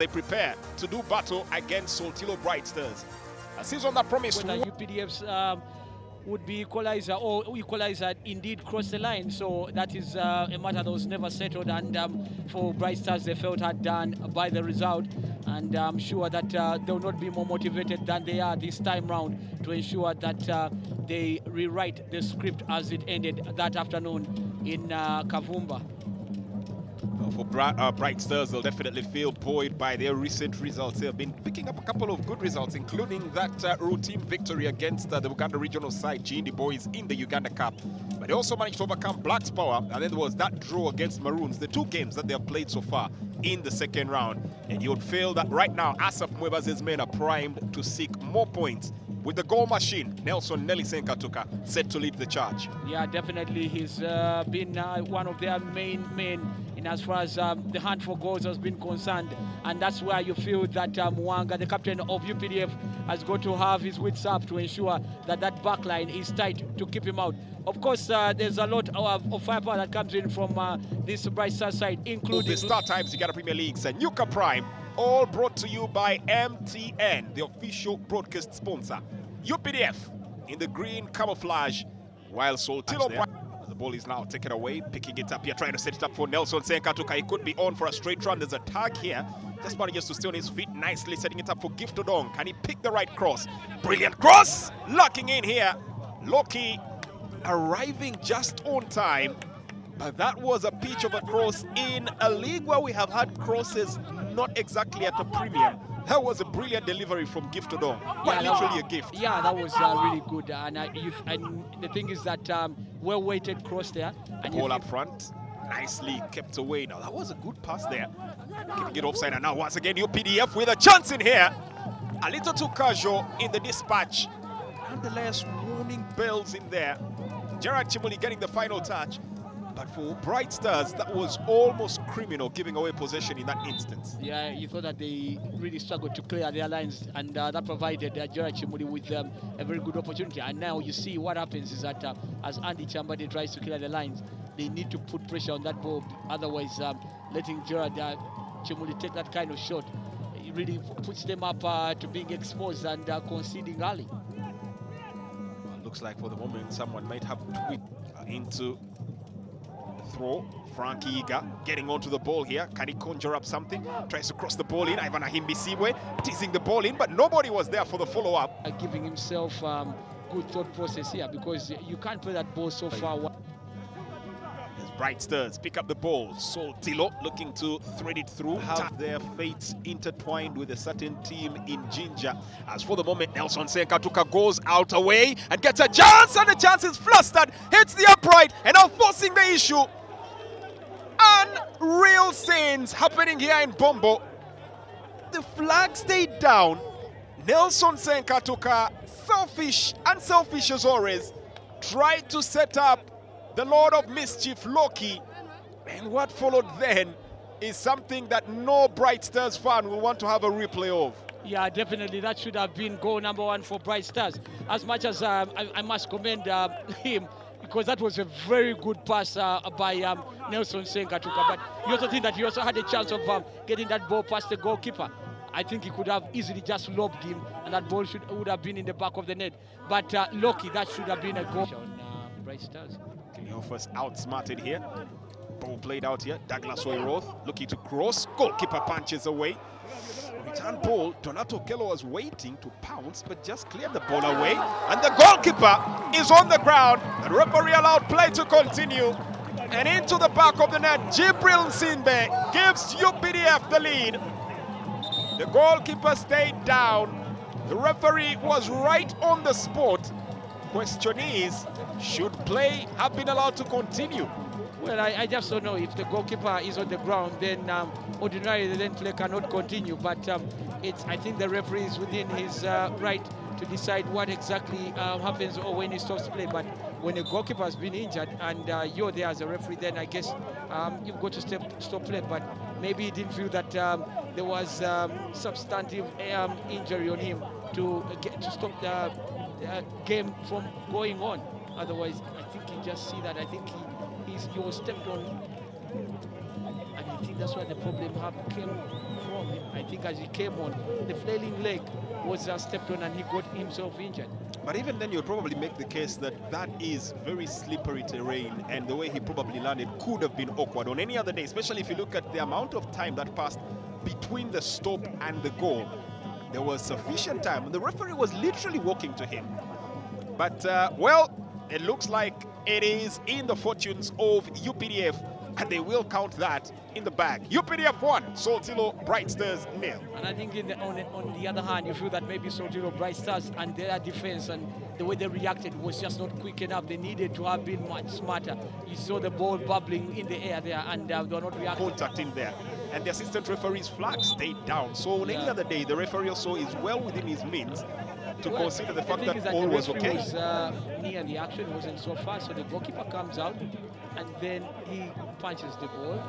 they prepare to do battle against Soltilo Bright Stars. A season that promised whether UPDF's would be equalizer or equalizer indeed cross the line. So that is a matter that was never settled, and for Bright Stars they felt had done by the result, and I'm sure that they will not be more motivated than they are this time round to ensure that they rewrite the script as it ended that afternoon in Kavumba. For Bright Stars, they'll definitely feel buoyed by their recent results. They have been picking up a couple of good results, including that routine victory against the Uganda regional side, Gindi Boys, in the Uganda Cup. But they also managed to overcome Black's Power, and then there was that draw against Maroons, the two games that they have played so far in the second round. And you would feel that right now, Asaf Mwebaze's men are primed to seek more points, with the goal machine, Nelson Nelisen Katuka, set to lead the charge. Yeah, definitely. He's been one of their main men in as far as the hunt for goals has been concerned. And that's where you feel that Mwanga, the captain of UPDF, has got to have his wits up to ensure that that back line is tight to keep him out. Of course, there's a lot of firepower that comes in from this Bright Star side, including the Startimes Uganda Premier Leagues and Yuka Prime, all brought to you by MTN, the official broadcast sponsor. UPDF in the green camouflage, while Soltilo, the ball is now taken away, picking it up here, trying to set it up for Nelson Senkatuka. He could be on for a straight run. There's a tag here. Just manages to stay on his feet nicely, setting it up for Gift Odong. Can he pick the right cross? Brilliant cross! Locking in here. Loki arriving just on time. But that was a pitch of a cross in a league where we have had crosses not exactly at a premium. That was a brilliant delivery from Gift Odong. Quite literally a gift. Yeah, that was really good. And the thing is that well-weighted cross there. And ball up front, nicely kept away. Now that was a good pass there. Keeping it offside, and now once again UPDF with a chance in here. A little too casual in the dispatch. Nonetheless, warning bells in there. Gerard Chimuli getting the final touch. But for Bright Stars, that was almost criminal, giving away possession in that instance. Yeah, you thought that they really struggled to clear their lines, and that provided Gerard Chimuli with a very good opportunity. And now you see what happens is that as Andy Chambade tries to clear the lines, they need to put pressure on that ball. Otherwise, letting Gerard Chimuli take that kind of shot, it really puts them up to being exposed and conceding early. Well, looks like for the moment someone might have tweaked into throw. Frankie Iga getting onto the ball here. Can he conjure up something? Tries to cross the ball in. Ivan Ahimbisiwe teasing the ball in, but nobody was there for the follow-up. Giving himself good thought process here, because you can't play that ball so far. As Bright Stars pick up the ball, Soltilo looking to thread it through, have their fates intertwined with a certain team in Jinja. As for the moment, Nelson Senkatuka goes out away and gets a chance, and the chance is flustered, hits the upright, and now forcing the issue. Unreal scenes happening here in Bombo. The flag stayed down. Nelson Senkatuka, unselfish as always, tried to set up the Lord of Mischief, Loki, and what followed then is something that no Bright Stars fan will want to have a replay of. Yeah, definitely. That should have been goal number one for Bright Stars. As much as I must commend him, because that was a very good pass by Nelson Senkatuka. But you also think that he also had a chance of getting that ball past the goalkeeper. I think he could have easily just lobbed him, and that ball would have been in the back of the net. But Loki, that should have been a goal on Bright Stars. First outsmarted here. Ball played out here. Douglas Oiroth looking to cross. Goalkeeper punches away. Return ball. Donato Kello was waiting to pounce, but just cleared the ball away. And the goalkeeper is on the ground. The referee allowed play to continue. And into the back of the net, Jibril Nsimbe gives UPDF the lead. The goalkeeper stayed down. The referee was right on the spot. Question is, should play have been allowed to continue? Well, I just don't know. If the goalkeeper is on the ground, then ordinarily the play cannot continue. But I think the referee is within his right to decide what exactly happens or when he stops play. But when a goalkeeper has been injured and you're there as a referee, then I guess you've got to stop play. But maybe he didn't feel that there was substantive injury on him to stop the game from going on. Otherwise, I think you just see that. I think he was stepped on, and I think that's where the problem came from. from him. I think as he came on, the flailing leg was stepped on and he got himself injured. But even then, you'll probably make the case that that is very slippery terrain, and the way he probably landed could have been awkward on any other day, especially if you look at the amount of time that passed between the stop and the goal. There was sufficient time. The referee was literally walking to him. But, well, it looks like it is in the fortunes of UPDF, and they will count that in the bag. UPDF 1, SOLTILO Bright Stars 0. And I think on the other hand, you feel that maybe SOLTILO Bright Stars and their defense and the way they reacted was just not quick enough. They needed to have been much smarter. You saw the ball bubbling in the air there, and they were not reacting. Contact in there. And the assistant referee's flag stayed down. So on any other day, the referee also is well within his means to consider the fact that all was okay. Was near the action, wasn't so far, so the goalkeeper comes out and then he punches the ball.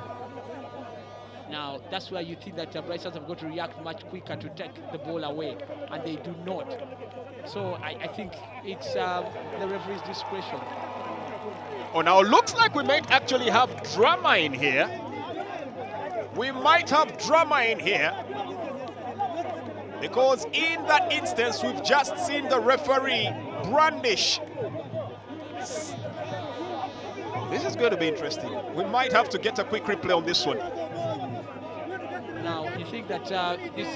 Now that's where you think that Bright Stars have got to react much quicker to take the ball away, and they do not. So I think it's the referee's discretion. Oh, now looks like we might actually have drama in here. We might have drama in here, because in that instance, we've just seen the referee brandish. This is going to be interesting. We might have to get a quick replay on this one. Now, you think that this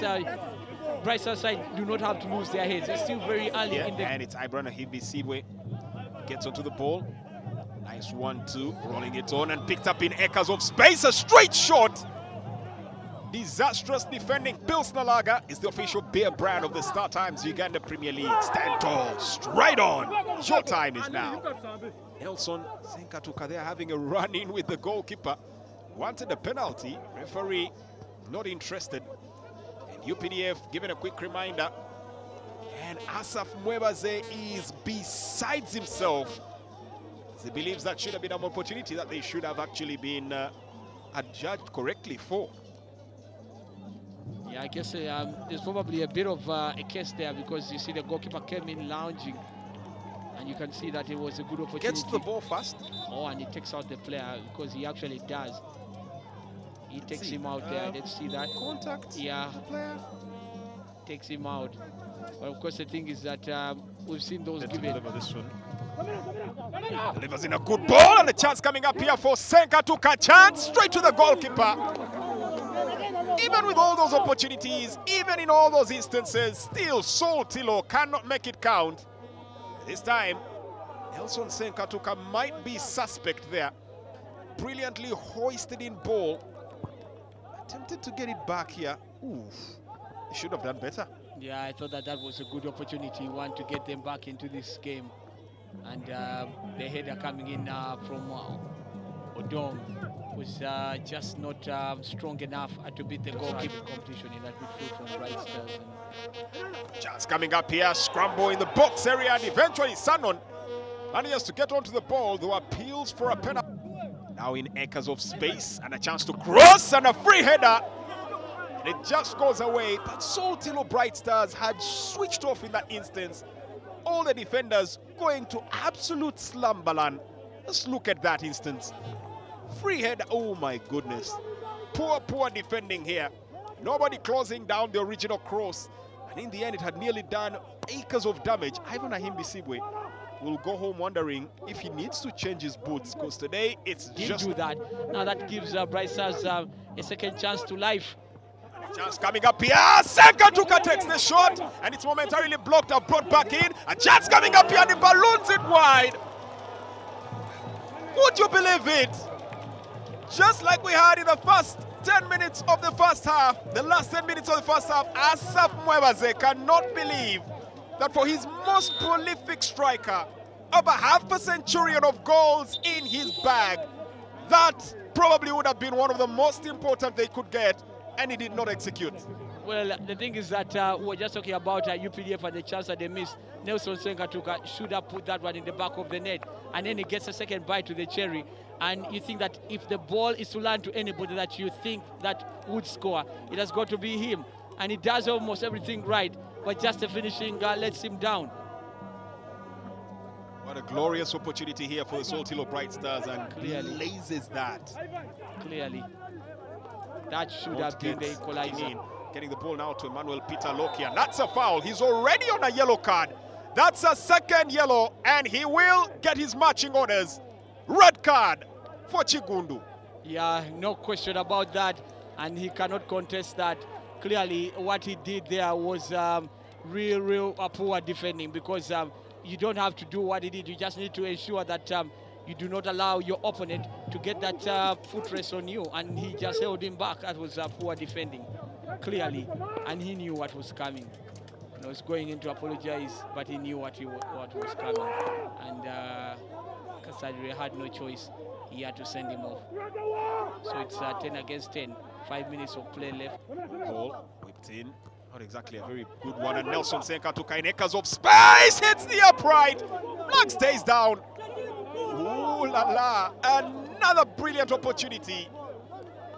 Bright Stars side do not have to lose their heads. It's still very early in the... And it's Ibrana Hibisibwe. Gets onto the ball. Nice 1-2. Rolling it on and picked up in acres of space. A straight shot. Disastrous defending. Pilsner Lager is the official beer brand of the Startimes Uganda Premier League. Stand tall, straight on. Short time is now. Nelson Senkatuka there having a run-in with the goalkeeper. Wanted a penalty. Referee not interested. And UPDF given a quick reminder. And Asaf Mwebaze is besides himself. He believes that should have been an opportunity that they should have actually been adjudged correctly for. Yeah, I guess there's probably a bit of a case there, because you see the goalkeeper came in lounging, and you can see that it was a good opportunity. Gets the ball first. Oh, and he takes out the player, because he actually does. He takes him out there. Let's see that. Contact. Yeah. The player. Takes him out. But of course, the thing is that we've seen those given. Deliver this one. Delivers in a good ball, and the chance coming up here for Senkatuka. Chance straight to the goalkeeper. Even with all those opportunities, even in all those instances, still SOLTILO cannot make it count. This time, Nelson Senkatuka might be suspect there. Brilliantly hoisted in ball. Attempted to get it back here. Oof. He should have done better. Yeah, I thought that was a good opportunity, one, to get them back into this game. And the header coming in from Odom was just not strong enough to beat the goalkeeper competition in that midfield from Bright Stars. Chance coming up here, scramble in the box area, and eventually Sanon manages to get onto the ball. There were appeals for a penalty. Now in acres of space, and a chance to cross, and a free header. And it just goes away, but SOLTILO Bright Stars had switched off in that instance. All the defenders going to absolute slumberland. Let's look at that instance. Free header, oh my goodness. Poor defending here. Nobody closing down the original cross. And in the end, it had nearly done acres of damage. Ivan Ahimbisibwe will go home wondering if he needs to change his boots, because today it's just... do that. Now that gives Bright Stars a second chance to life. Chance coming up here. Senkatuka takes the shot, and it's momentarily blocked or brought back in. A chance coming up here, and it balloons it wide. Would you believe it? Just like we had in the first 10 minutes of the first half, the last 10 minutes of the first half, Asaf Mwebaze cannot believe that for his most prolific striker, over half a centurion of goals in his bag, that probably would have been one of the most important they could get, and he did not execute. Well, the thing is that we're just talking about UPDF and the chance that they missed. Nelson Senkatuka should have put that one in the back of the net, and then he gets a second bite to the cherry. And you think that if the ball is to land to anybody that you think that would score, it has got to be him. And he does almost everything right, but just the finishing lets him down. What a glorious opportunity here for the SOLTILO Bright Stars, and clearly blazes that. Clearly. That should have been the equalizer. Getting the ball now to Emmanuel Peter Lokia. That's a foul. He's already on a yellow card. That's a second yellow, and he will get his marching orders. Red card for Chigundu. Yeah, no question about that, and he cannot contest that. Clearly, what he did there was real poor defending, because you don't have to do what he did. You just need to ensure that you do not allow your opponent to get that foot rest on you, and he just held him back. That was poor defending, clearly, and he knew what was coming. He was going in to apologize, but he knew what was coming, and Kasadire had no choice. He had to send him off. So it's 10 against 10. 5 minutes of play left. Ball whipped in. Not exactly a very good one. And Nelson Senka took 9 acres of space. Hits the upright. Flag stays down. Ooh la la. Another brilliant opportunity.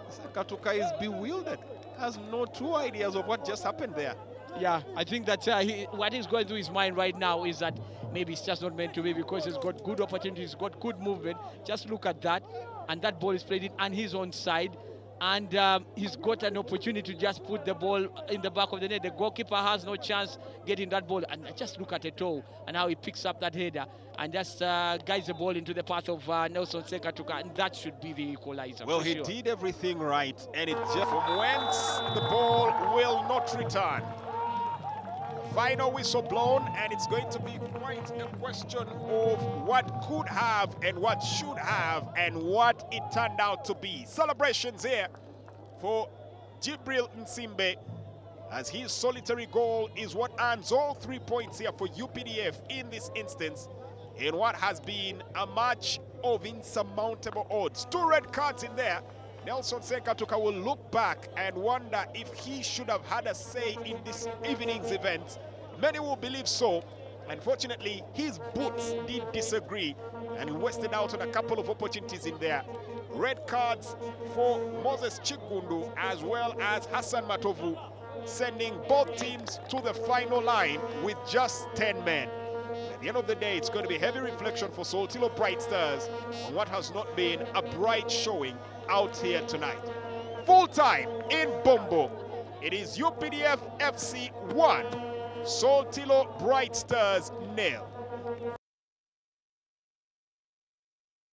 Senkatuka is bewildered. Has no true ideas of what just happened there. Yeah, I think that what is going through his mind right now is that maybe it's just not meant to be, because he's got good opportunities, got good movement. Just look at that. And that ball is played in on his own side. And he's got an opportunity to just put the ball in the back of the net. The goalkeeper has no chance getting that ball. And just look at Eto'o and how he picks up that header and just guides the ball into the path of Nelson Senkatuka. And that should be the equalizer. Well, he did everything right. And it just from whence the ball will not return. Final whistle blown, and it's going to be quite a question of what could have and what should have and what it turned out to be. Celebrations here for Jibril Nsimbe, as his solitary goal is what earns all 3 points here for UPDF in this instance, in what has been a match of insurmountable odds. 2 red cards in there. Nelson Senkatuka will look back and wonder if he should have had a say in this evening's event. Many will believe so. Unfortunately, his boots did disagree, and he wasted out on a couple of opportunities in there. Red cards for Moses Chigundu as well as Hassan Matovu, sending both teams to the final line with just 10 men. At the end of the day, it's going to be heavy reflection for Soltilo Bright Stars on what has not been a bright showing out here tonight. Full time in Bombo. It is UPDF FC 1, Soltilo Bright Stars 0.